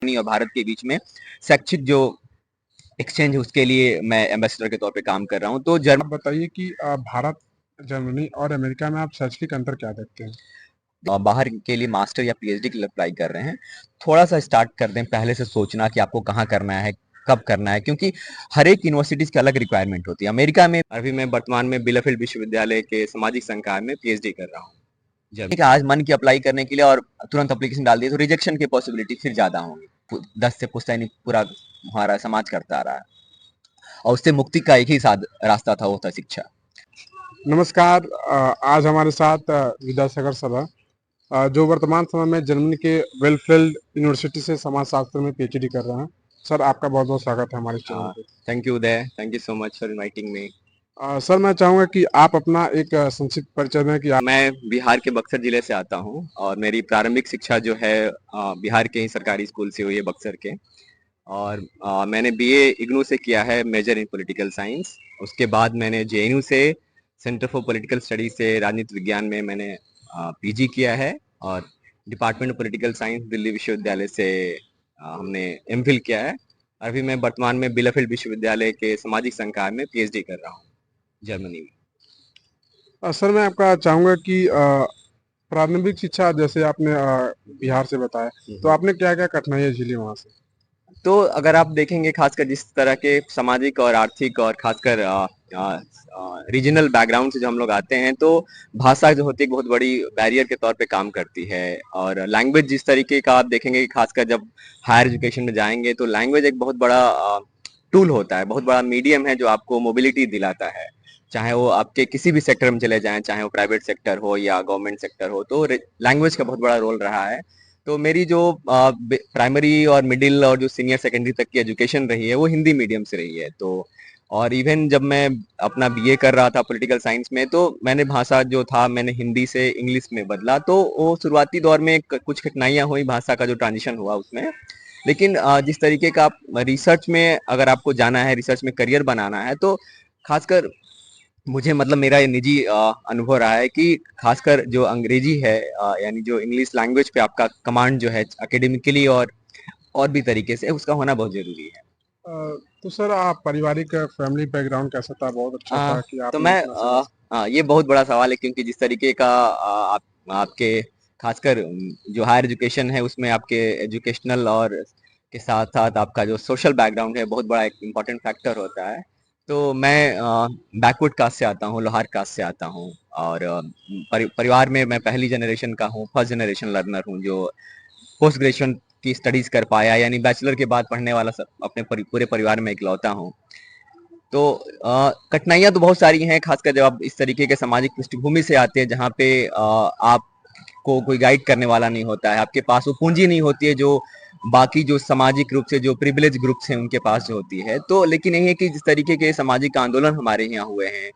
और भारत के बीच में शैक्षिक जो एक्सचेंज है उसके लिए मैं एम्बेसडर के तौर पे काम कर रहा हूँ। तो आप बताइए कि भारत, जर्मनी और अमेरिका में आप शैक्षणिक अंतर क्या देखते हैं? बाहर के लिए मास्टर या पीएचडी के लिए अप्लाई कर रहे हैं, थोड़ा सा स्टार्ट कर दें पहले से सोचना कि आपको कहाँ करना है, कब करना है, क्योंकि हर एक यूनिवर्सिटीज की अलग रिक्वायरमेंट होती है। अमेरिका में अभी मैं वर्तमान में बिलेफील्ड विश्वविद्यालय के सामाजिक संकाय में पीएचडी कर रहा हूँ। जब आज मन की अप्लाई करने के लिए और तुरंत अप्लीकेशन डाल दिए तो रिजेक्शन की पॉसिबिलिटी फिर ज्यादा होंगी। 10 से पुश्तैनी पूरा हमारा समाज करता आ रहा है और उससे मुक्ति का एक ही रास्ता था, वो था शिक्षा। नमस्कार। आज हमारे साथ विद्यासागर सर हैं, जो वर्तमान समय में जर्मनी के वेलफील्ड यूनिवर्सिटी से समाजशास्त्र में पीएचडी कर रहे हैं। सर, आपका बहुत बहुत स्वागत है हमारे चैनल पे। Thank you Uday, thank you so much for inviting me. Sir, मैं चाहूंगा कि आप अपना एक संक्षिप्त परिचय दें कि आप। मैं बिहार के बक्सर जिले से आता हूँ और मेरी प्रारंभिक शिक्षा जो है बिहार के ही सरकारी स्कूल से हुई है, बक्सर के। और मैंने बीए इग्नू से किया है, मेजर इन पॉलिटिकल साइंस। उसके बाद मैंने जेएनयू से सेंटर फॉर पॉलिटिकल स्टडीज से राजनीति विज्ञान में मैंने पीजी किया है। और department of political science Delhi विश्वविद्यालय से हमने एमफिल किया है। अभी मैं वर्तमान में बिलेफील्ड विश्वविद्यालय के सामाजिक संकाय में पीएचडी कर रहा हूँ, जर्मनी में। सर, मैं आपका चाहूंगा कि प्रारंभिक शिक्षा जैसे आपने बिहार से बताया, तो आपने क्या क्या कठिनाइयाँ झेली वहाँ से? तो अगर आप देखेंगे, खासकर जिस तरह के सामाजिक और आर्थिक और खासकर रीजनल बैकग्राउंड से जो हम लोग आते हैं, तो भाषा जो होती है एक बहुत बड़ी बैरियर के तौर पे काम करती है। और लैंग्वेज जिस तरीके का आप देखेंगे कि खासकर जब हायर एजुकेशन में जाएंगे तो लैंग्वेज एक बहुत बड़ा टूल होता है, बहुत बड़ा मीडियम है जो आपको मोबिलिटी दिलाता है। चाहे वो आपके किसी भी सेक्टर में चले जाएं, चाहे वो प्राइवेट सेक्टर हो या गवर्नमेंट सेक्टर हो, तो लैंग्वेज का बहुत बड़ा रोल रहा है। तो मेरी जो प्राइमरी और मिडिल और जो सीनियर सेकेंडरी तक की एजुकेशन रही है वो हिंदी मीडियम से रही है। तो और इवन जब मैं अपना बीए कर रहा था पॉलिटिकल साइंस में, तो मैंने भाषा जो था मैंने हिंदी से इंग्लिश में बदला। तो वो शुरुआती दौर में कुछ कठिनाइयां हुई, भाषा का जो ट्रांजिशन हुआ उसमें। लेकिन जिस तरीके का आप रिसर्च में अगर आपको जाना है, रिसर्च में करियर बनाना है, तो खासकर मुझे मतलब मेरा ये निजी अनुभव रहा है कि खासकर जो अंग्रेजी है, यानी जो इंग्लिश लैंग्वेज पे आपका कमांड जो है एकेडमिकली और भी तरीके से उसका होना बहुत जरूरी है। तो सर, आप पारिवारिक फैमिली बैकग्राउंड कैसा था? बहुत अच्छा था कि तो आपने मैं इतना समय। ये बहुत बड़ा सवाल है, क्योंकि जिस तरीके का आपके खासकर जो हायर एजुकेशन है उसमें आपके एजुकेशनल और के साथ साथ आपका जो सोशल बैकग्राउंड है बहुत बड़ा एक इम्पोर्टेंट फैक्टर होता है। तो मैं बैकवर्ड कास्ट से आता हूँ, लोहार कास्ट से आता हूँ। और परिवार में मैं पहली जनरेशन का हूँ, फर्स्ट जनरेशन लर्नर हूँ जो पोस्ट ग्रेजुएशन की स्टडीज कर पाया, यानी बैचलर के बाद पढ़ने वाला सब अपने पूरे परिवार में इकलौता हूँ। तो कठिनाइयां तो बहुत सारी हैं, खासकर जब आप इस तरीके के सामाजिक पृष्ठभूमि से आते हैं जहाँ पे आपको कोई गाइड करने वाला नहीं होता है, आपके पास वो पूंजी नहीं होती है जो बाकी जो सामाजिक रूप से जो प्रिविलेज ग्रुप्स हैं उनके पास जो होती है। तो लेकिन यही है कि जिस तरीके के सामाजिक आंदोलन हमारे यहाँ हुए हैं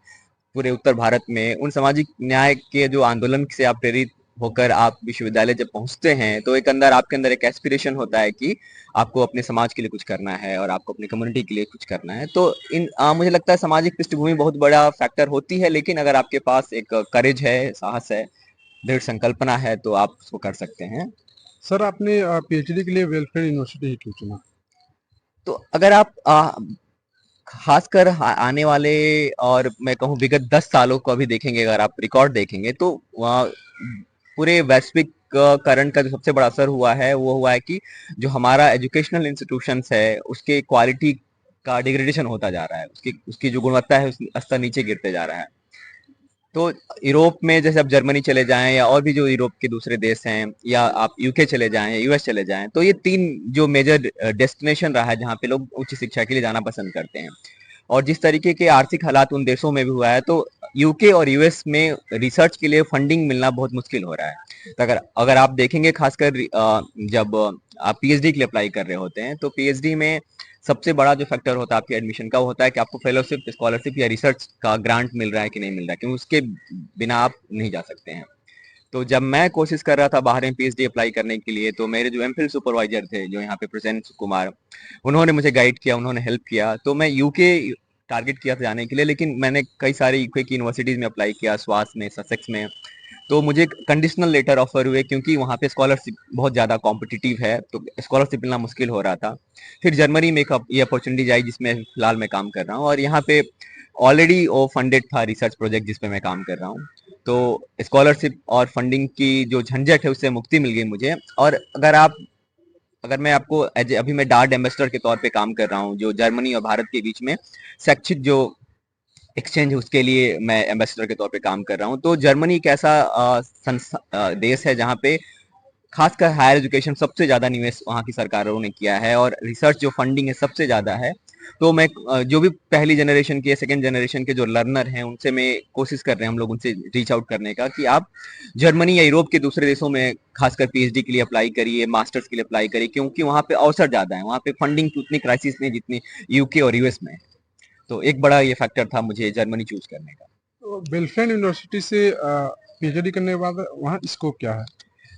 पूरे उत्तर भारत में, उन सामाजिक न्याय के जो आंदोलन से आप प्रेरित होकर आप विश्वविद्यालय जब पहुंचते हैं तो एक अंदर आपके अंदर एक एस्पिरेशन होता है कि आपको अपने समाज के लिए कुछ करना है और आपको अपनी कम्युनिटी के लिए कुछ करना है। तो मुझे लगता है सामाजिक पृष्ठभूमि बहुत बड़ा फैक्टर होती है, लेकिन अगर आपके पास एक करेज है, साहस है, दृढ़ संकल्पना है, तो आप उसको कर सकते हैं। सर, आपने पीएचडी के लिए वेलफेयर यूनिवर्सिटी ही क्यों चुना? तो अगर आप खासकर आने वाले और मैं कहूँ विगत 10 सालों को अभी देखेंगे, अगर आप रिकॉर्ड देखेंगे, तो वहाँ पूरे वैश्विक करण का जो सबसे बड़ा असर हुआ है वो हुआ है कि जो हमारा एजुकेशनल इंस्टीट्यूशंस है उसके क्वालिटी का डिग्रेडेशन होता जा रहा है, उसकी उसकी जो गुणवत्ता है उसकी स्तर नीचे गिरते जा रहा है। तो यूरोप में जैसे आप जर्मनी चले जाएं या और भी जो यूरोप के दूसरे देश हैं, या आप यूके चले जाएं या यूएस चले जाएं, तो ये तीन जो मेजर डेस्टिनेशन रहा है जहाँ पे लोग उच्च शिक्षा के लिए जाना पसंद करते हैं। और जिस तरीके के आर्थिक हालात उन देशों में भी हुआ है, तो यूके और यूएस में रिसर्च के लिए फंडिंग मिलना बहुत मुश्किल हो रहा है। तो अगर अगर आप देखेंगे, खासकर जब आप पीएचडी के लिए अप्लाई कर रहे होते हैं, तो पीएचडी में सबसे बड़ा जो फैक्टर होता है आपके एडमिशन का वो होता है कि आपको फेलोशिप, स्कॉलरशिप या रिसर्च का ग्रांट मिल रहा है कि नहीं मिल रहा है, क्योंकि उसके बिना आप नहीं जा सकते हैं। तो जब मैं कोशिश कर रहा था बाहर में पीएचडी अप्लाई करने के लिए, तो मेरे जो एमफिल सुपरवाइजर थे जो यहाँ पे प्रेजेंट कुमार, उन्होंने मुझे गाइड किया, उन्होंने हेल्प किया। तो मैं यूके टारगेट किया था जाने के लिए, लेकिन मैंने कई सारे यूके की यूनिवर्सिटीज में अप्लाई किया, स्वास में, ससेक्स में, तो मुझे कंडीशनल लेटर ऑफर हुए क्योंकि वहाँ पे स्कॉलरशिप बहुत ज़्यादा कॉम्पिटिटिव है, तो स्कॉलरशिप मिलना मुश्किल हो रहा था। फिर जर्मनी में एक ये अपॉर्चुनिटी आई जिसमें फिलहाल मैं काम कर रहा हूँ, और यहाँ पे ऑलरेडी वो फंडेड था रिसर्च प्रोजेक्ट जिस पे मैं काम कर रहा हूँ। तो स्कॉलरशिप और फंडिंग की जो झंझट है उससे मुक्ति मिल गई मुझे। और अगर मैं आपको अभी मैं डार्ट एम्बेसडर के तौर पे काम कर रहा हूँ, जो जर्मनी और भारत के बीच में शैक्षिक जो एक्सचेंज है उसके लिए मैं एम्बेसडर के तौर पे काम कर रहा हूँ। तो जर्मनी एक ऐसा देश है जहाँ पे खासकर हायर एजुकेशन सबसे ज्यादा निवेश वहाँ की सरकारों ने किया है, और रिसर्च जो फंडिंग है सबसे ज्यादा है। तो मैं जो भी पहली जनरेशन के सेकंड जनरेशन के जो लर्नर हैं उनसे मैं कोशिश कर रहे हैं, हम लोग उनसे रीच आउट करने का कि आप जर्मनी या यूरोप के दूसरे देशों में खासकर पीएचडी के लिए अप्लाई करिए, मास्टर्स के लिए अप्लाई करिए, क्योंकि वहाँ पे अवसर ज्यादा है, वहाँ पे फंडिंग की उतनी क्राइसिस नहीं जितनी यूके और यूएस में है। तो एक बड़ा ये फैक्टर था मुझे जर्मनी चूज करने का। तो बिलफेन यूनिवर्सिटी से पीएचडी करने के बाद वहाँ स्कोप क्या है?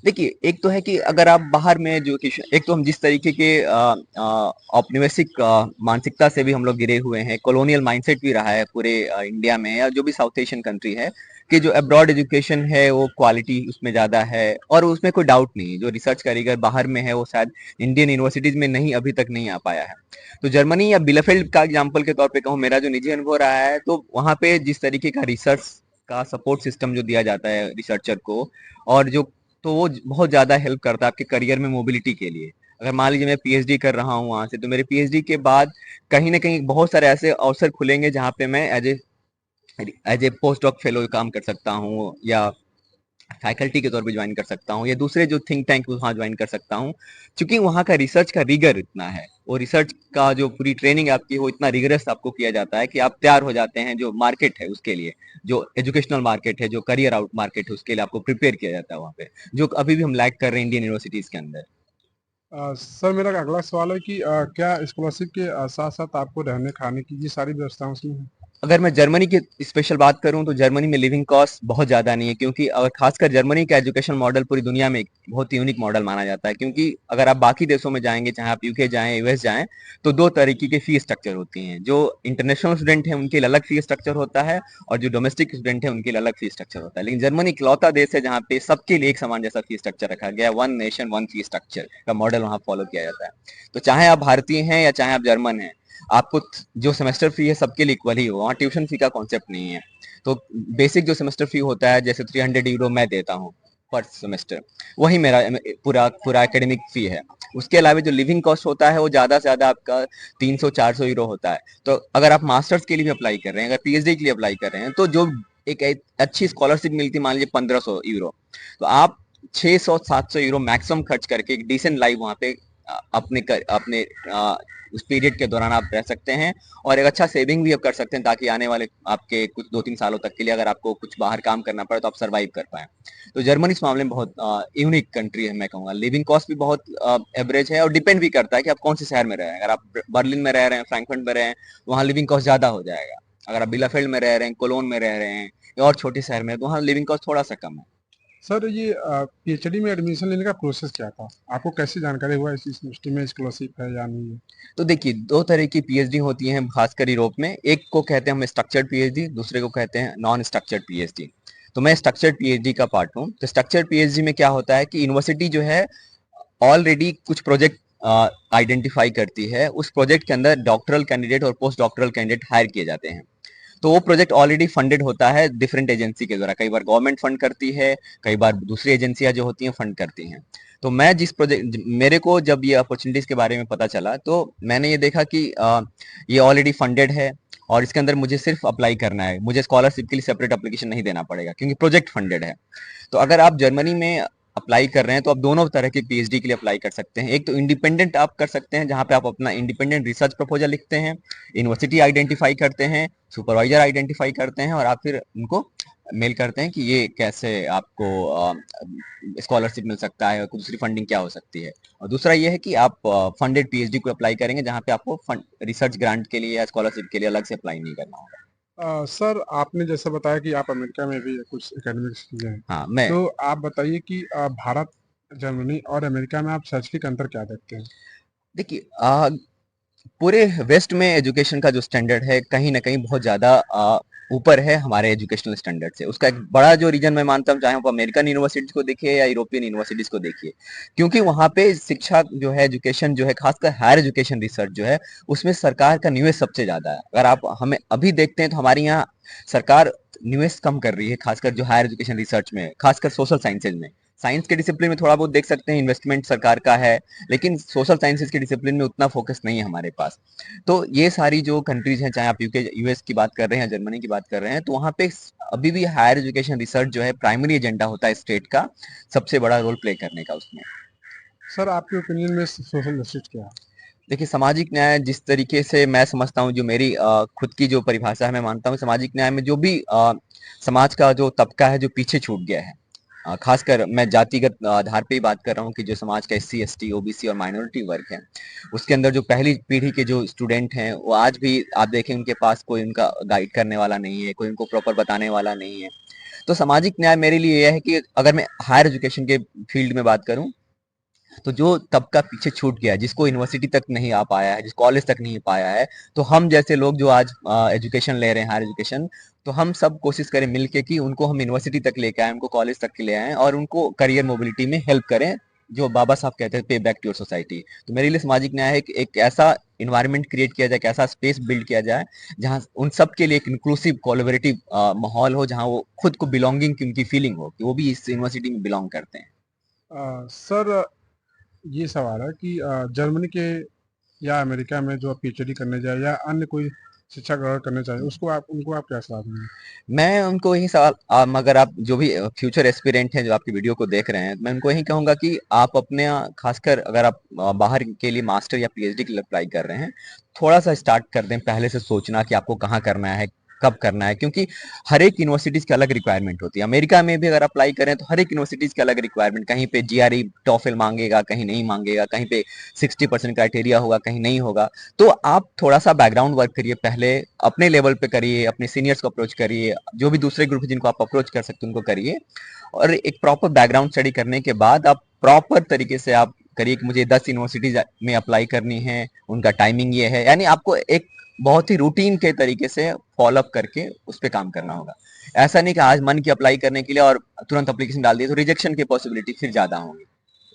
देखिए, एक तो है कि अगर आप बाहर में एजुकेशन, एक तो हम जिस तरीके के औपनिवेशिक मानसिकता से भी हम लोग गिरे हुए हैं, कॉलोनियल माइंडसेट भी रहा है पूरे इंडिया में या जो भी साउथ एशियन कंट्री है, कि जो अब्रॉड एजुकेशन है वो क्वालिटी उसमें ज्यादा है, और उसमें कोई डाउट नहीं है जो रिसर्च कारीगर बाहर में है वो शायद इंडियन यूनिवर्सिटीज में नहीं अभी तक नहीं आ पाया है। तो जर्मनी या बिलेफेल्ड का एग्जाम्पल के तौर पे कहूँ, मेरा जो निजी अनुभव रहा है, तो वहाँ पे जिस तरीके का रिसर्च का सपोर्ट सिस्टम जो दिया जाता है रिसर्चर को, और जो तो वो बहुत ज़्यादा हेल्प करता है आपके करियर में मोबिलिटी के लिए। अगर मान लीजिए मैं पीएचडी कर रहा हूँ वहाँ से, तो मेरे पीएचडी के बाद कहीं न कहीं बहुत सारे ऐसे अवसर खुलेंगे जहाँ पे मैं as a post doc fellow काम कर सकता हूँ, या फैकल्टी के तौर पे ज्वाइन कर सकता हूँ, या दूसरे जो थिंक टैंक वहाँ ज्वाइन कर सकता हूँ। क्योंकि वहाँ का रिसर्च का रिगर इतना है, वो रिसर्च का जो पूरी ट्रेनिंग आपकी हो इतना रिगरस आपको किया जाता है कि आप तैयार हो जाते हैं जो मार्केट है उसके लिए, जो एजुकेशनल मार्केट है, जो करियर आउट मार्केट है, उसके लिए आपको प्रिपेयर किया जाता है वहाँ पे, जो अभी भी हम लैक कर रहे हैं इंडियन यूनिवर्सिटीज के अंदर। सर मेरा अगला सवाल है कि क्या स्कॉलरशिप के साथ साथ आपको रहने खाने की ये सारी व्यवस्था उसमें है? अगर मैं जर्मनी की स्पेशल बात करूं तो जर्मनी में लिविंग कॉस्ट बहुत ज़्यादा नहीं है, क्योंकि अगर खासकर जर्मनी का एजुकेशन मॉडल पूरी दुनिया में एक बहुत ही यूनिक मॉडल माना जाता है। क्योंकि अगर आप बाकी देशों में जाएंगे, चाहे आप यूके जाएं, यूएस जाएं, तो दो तरीके की फी स्ट्रक्चर होती हैं। जो इंटरनेशनल स्टूडेंट हैं उनके लिए अलग फी स्ट्रक्चर होता है, और जो डोमेस्टिक स्टूडेंट हैं उनके लिए अलग फी स्ट्रक्चर होता है। लेकिन जर्मनी इकलौता देश है जहाँ पे सबके लिए एक समान जैसा फी स्ट्रक्चर रखा गया, one nation one fee structure का मॉडल वहाँ फॉलो किया जाता है। तो चाहे आप भारतीय हैं या चाहे आप जर्मन हैं, आपको जो सेमेस्टर फी है सबके लिए इक्वल ही हो, वहाँ ट्यूशन फी का कॉन्सेप्ट नहीं है। तो बेसिक जो सेमेस्टर फी होता है, जैसे 300 यूरो मैं देता हूँ पर सेमेस्टर, वही मेरा पूरा पूरा एकेडमिक फी है। उसके अलावा जो लिविंग कॉस्ट होता है वो ज्यादा से ज्यादा आपका 300-400 यूरो होता है। तो अगर आप मास्टर्स के लिए भी अप्लाई कर रहे हैं, अगर पीएचडी के लिए अप्लाई कर रहे हैं, तो जो एक अच्छी स्कॉलरशिप मिलती है, मान लीजिए 1500 यूरो, तो आप 600-700 यूरो मैक्सिमम खर्च करके एक डिसेंट लाइफ वहाँ पे अपने उस पीरियड के दौरान आप रह सकते हैं, और एक अच्छा सेविंग भी आप कर सकते हैं, ताकि आने वाले आपके कुछ 2-3 सालों तक के लिए अगर आपको कुछ बाहर काम करना पड़े तो आप सरवाइव कर पाए। तो जर्मनी इस मामले में बहुत यूनिक कंट्री है, मैं कहूँगा। लिविंग कॉस्ट भी बहुत एवरेज है, और डिपेंड भी करता है कि आप कौन से शहर में रह रहे हैं। अगर आप बर्लिन में रह रहे हैं, फ्रैंकफर्ट में रहे हैं, वहाँ लिविंग कॉस्ट ज्यादा हो जाएगा। अगर आप बिलाफेल्ड में रह रहे हैं, कोलोन में रह रहे हैं, या और छोटे शहर में, तो वहाँ लिविंग कॉस्ट थोड़ा सा कम है। सर ये पीएचडी में एडमिशन लेने का प्रोसेस क्या था? आपको कैसे जानकारी हुआ इस यूनिवर्सिटी में स्कॉलरशिप है या नहीं है? तो देखिए, दो तरह की पीएचडी होती हैं खासकर यूरोप में। एक को कहते हैं हम स्ट्रक्चर्ड पीएचडी, दूसरे को कहते हैं नॉन स्ट्रक्चर्ड पीएचडी। तो मैं स्ट्रक्चर्ड पीएचडी का पार्ट हूँ। तो स्ट्रक्चर्ड पीएचडी में क्या होता है कि यूनिवर्सिटी जो है ऑलरेडी कुछ प्रोजेक्ट आइडेंटिफाई करती है, उस प्रोजेक्ट के अंदर डॉक्टरल कैंडिडेट और पोस्ट डॉक्टरल कैंडिडेट हायर किए जाते हैं। तो वो प्रोजेक्ट ऑलरेडी फंडेड होता है डिफरेंट एजेंसी के द्वारा। कई बार गवर्नमेंट फंड करती है, कई बार दूसरी एजेंसियां जो होती हैं फंड करती हैं। तो मैं जिस प्रोजेक्ट, मेरे को जब ये अपॉर्चुनिटीज के बारे में पता चला, तो मैंने ये देखा कि ये ऑलरेडी फंडेड है, और इसके अंदर मुझे सिर्फ अप्लाई करना है, मुझे स्कॉलरशिप के लिए सेपरेट एप्लीकेशन नहीं देना पड़ेगा, क्योंकि प्रोजेक्ट फंडेड है। तो अगर आप जर्मनी में अप्लाई कर रहे हैं तो आप दोनों तरह के पीएचडी के लिए अप्लाई कर सकते हैं। एक तो इंडिपेंडेंट आप कर सकते हैं, जहां पे आप अपना इंडिपेंडेंट रिसर्च प्रपोजल लिखते हैं, यूनिवर्सिटी आइडेंटिफाई करते हैं, सुपरवाइजर आइडेंटिफाई करते हैं, और आप फिर उनको मेल करते हैं कि ये कैसे आपको स्कॉलरशिप मिल सकता है और दूसरी फंडिंग क्या हो सकती है। और दूसरा ये है कि आप फंडेड पीएचडी को अप्लाई करेंगे, जहां पे आपको रिसर्च ग्रांट के लिए या स्कॉलरशिप के लिए अलग से अप्लाई नहीं करना होगा। सर आपने जैसे बताया कि आप अमेरिका में भी कुछ एकेडमिक्स किए हैं, हाँ, मैं तो आप बताइए कि भारत, जर्मनी और अमेरिका में आप शैक्षिक अंतर क्या देखते हैं? देखिए, पूरे वेस्ट में एजुकेशन का जो स्टैंडर्ड है कहीं ना कहीं बहुत ज़्यादा ऊपर है हमारे एजुकेशनल स्टैंडर्ड से। उसका एक बड़ा जो रीजन मैं मानता हूँ, चाहे आप अमेरिकन यूनिवर्सिटीज को देखिए या यूरोपियन यूनिवर्सिटीज को देखिए, क्योंकि वहाँ पे शिक्षा जो है, एजुकेशन जो है, खासकर हायर एजुकेशन रिसर्च जो है, उसमें सरकार का निवेश सबसे ज्यादा है। अगर आप हमें अभी देखते हैं तो हमारे यहाँ सरकार निवेश कम कर रही है, खासकर जो हायर एजुकेशन रिसर्च में, खासकर सोशल साइंसेज में। साइंस के डिसिप्लिन में थोड़ा बहुत देख सकते हैं इन्वेस्टमेंट सरकार का है, लेकिन सोशल साइंसेज के डिसिप्लिन में उतना फोकस नहीं है हमारे पास। तो ये सारी जो कंट्रीज हैं, चाहे आप यूके यूएस की बात कर रहे हैं, जर्मनी की बात कर रहे हैं, तो वहाँ पे अभी भी हायर एजुकेशन रिसर्च जो है प्राइमरी एजेंडा होता है स्टेट का, सबसे बड़ा रोल प्ले करने का उसमें। सर आपके ओपिनियन में सोशल जस्टिस क्या है? देखिए, सामाजिक न्याय जिस तरीके से मैं समझता हूँ, जो मेरी खुद की जो परिभाषा है, मैं मानता हूँ सामाजिक न्याय में जो भी समाज का जो तबका है जो पीछे छूट गया है, खासकर मैं जातिगत आधार पे ही बात कर रहा हूँ कि जो समाज का एससी एसटी ओबीसी और माइनॉरिटी वर्ग है, उसके अंदर जो पहली पीढ़ी के जो स्टूडेंट हैं, वो आज भी आप देखें उनके पास कोई उनका गाइड करने वाला नहीं है, कोई उनको प्रॉपर बताने वाला नहीं है। तो सामाजिक न्याय मेरे लिए यह है कि अगर मैं हायर एजुकेशन के फील्ड में बात करूं, तो जो तबका पीछे छूट गया है, जिसको यूनिवर्सिटी तक नहीं आ पाया है, जिस कॉलेज तक नहीं पाया है, तो हम जैसे लोग जो आज एजुकेशन ले रहे हैं, हायर एजुकेशन, तो हम सब कोशिश करें मिलके कि उनको हम यूनिवर्सिटी तक लेके आए, उनको कॉलेज तक ले आए और उनको करियर मोबिलिटी में हेल्प करें, जो बाबा साहब कहते हैं पे बैक टू योर सोसाइटी। तो मेरे लिए सामाजिक न्याय है कि एक ऐसा इन्वायरमेंट क्रिएट किया जाए, एक ऐसा स्पेस बिल्ड किया जाए जहां उन सब के लिए एक इंक्लूसिव कोलैबोरेटिव माहौल हो, जहां वो खुद को बिलोंगिंग की उनकी फीलिंग हो कि वो भी इस यूनिवर्सिटी में बिलोंग करते हैं। सर ये सवाल है कि जर्मनी के या अमेरिका में जो पीएचडी करने जाए या अन्य कोई शिक्षा ग्रहण करने चाहे उसको आप उनको आप क्या सलाह देंगे? मैं उनको यही सवाल, अगर आप जो भी फ्यूचर एस्पिरेंट हैं जो आपकी वीडियो को देख रहे हैं, मैं उनको यही कहूंगा कि आप अपने खासकर अगर आप बाहर के लिए मास्टर या पीएचडी के लिए अप्लाई कर रहे हैं, थोड़ा सा स्टार्ट कर दें पहले से सोचना कि आपको कहाँ करना है, कब करना है, क्योंकि हर एक यूनिवर्सिटीज की अलग रिक्वायरमेंट होती है। अमेरिका में भी अगर अप्लाई करें तो हर एक यूनिवर्सिटीज की अलग रिक्वायरमेंट, कहीं पे जीआरई टॉफिल मांगेगा, कहीं नहीं मांगेगा, कहीं पे 60% क्राइटेरिया होगा, कहीं नहीं होगा। तो आप थोड़ा सा बैकग्राउंड वर्क करिए, पहले अपने लेवल पे करिए, अपने सीनियर्स को अप्रोच करिए, जो भी दूसरे ग्रुप जिनको आप अप्रोच कर सकते हैं उनको करिए, और एक प्रॉपर बैकग्राउंड स्टडी करने के बाद आप प्रॉपर तरीके से आप करिए कि मुझे 10 यूनिवर्सिटीज में अप्लाई करनी है, उनका टाइमिंग ये है, यानी आपको एक बहुत ही रूटीन के तरीके से फॉलो अप करके उस पर काम करना होगा। ऐसा नहीं कि आज मन की अप्लाई करने के लिए और तुरंत अप्लीकेशन डाल दिए तो रिजेक्शन की पॉसिबिलिटी फिर ज्यादा होंगी।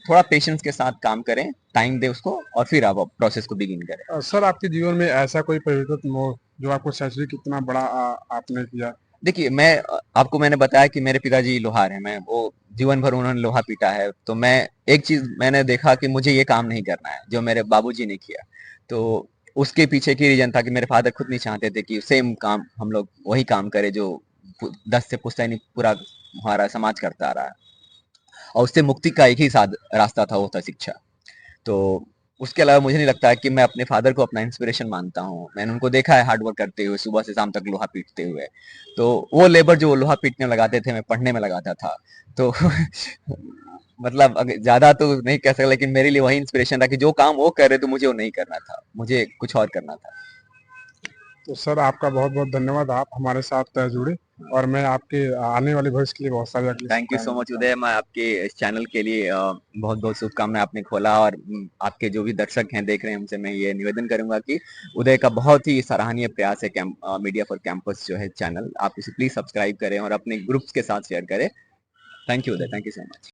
थोड़ा पेशेंस के साथ काम करें, टाइम दे उसको, और फिर आप प्रोसेस को बिगिन करें। सर आपके जीवन में ऐसा कोई परिवर्तन मोड़ जो आपको सोचा कि इतना बड़ा आपने किया? देखिए, मैं आपको मैंने बताया कि मेरे पिताजी लोहार हैं, मैं वो जीवन भर उन्होंने लोहा पीटा है, तो मैं एक चीज मैंने देखा कि मुझे ये काम नहीं करना है जो मेरे बाबूजी ने किया। तो उसके पीछे की रीजन था कि मेरे फादर खुद नहीं चाहते थे कि सेम काम हम लोग वही काम करें जो 10 से पुश्तैनी पूरा हमारा समाज करता आ रहा है, और उससे मुक्ति का एक ही रास्ता था, वो था शिक्षा। तो उसके अलावा मुझे नहीं लगता है कि मैं अपने फादर को अपना इंस्पिरेशन मानता हूँ। मैंने उनको देखा है हार्ड वर्क करते हुए, सुबह से शाम तक लोहा पीटते हुए। तो वो लेबर जो वो लोहा पीटने में लगाते थे, मैं पढ़ने में लगाता था। तो मतलब ज्यादा तो नहीं कह सकता, लेकिन मेरे लिए वही इंस्पिरेशन था कि जो काम वो कर रहे थे मुझे वो नहीं करना था, मुझे कुछ और करना था। तो सर आपका बहुत बहुत धन्यवाद, आप हमारे साथ जुड़े और मैं आपके आने वाले भविष्य के लिए बहुत सारी अगली थैंक यू सो मच उदय, मैं आपके इस चैनल के लिए बहुत बहुत शुभकामनाएं, आपने खोला, और आपके जो भी दर्शक हैं देख रहे हैं उनसे मैं ये निवेदन करूंगा कि उदय का बहुत ही सराहनीय प्रयास है मीडिया फॉर कैंपस जो है चैनल, आप इसे प्लीज सब्सक्राइब करें और अपने ग्रुप्स के साथ शेयर करें। Thank you Uday, thank you so much.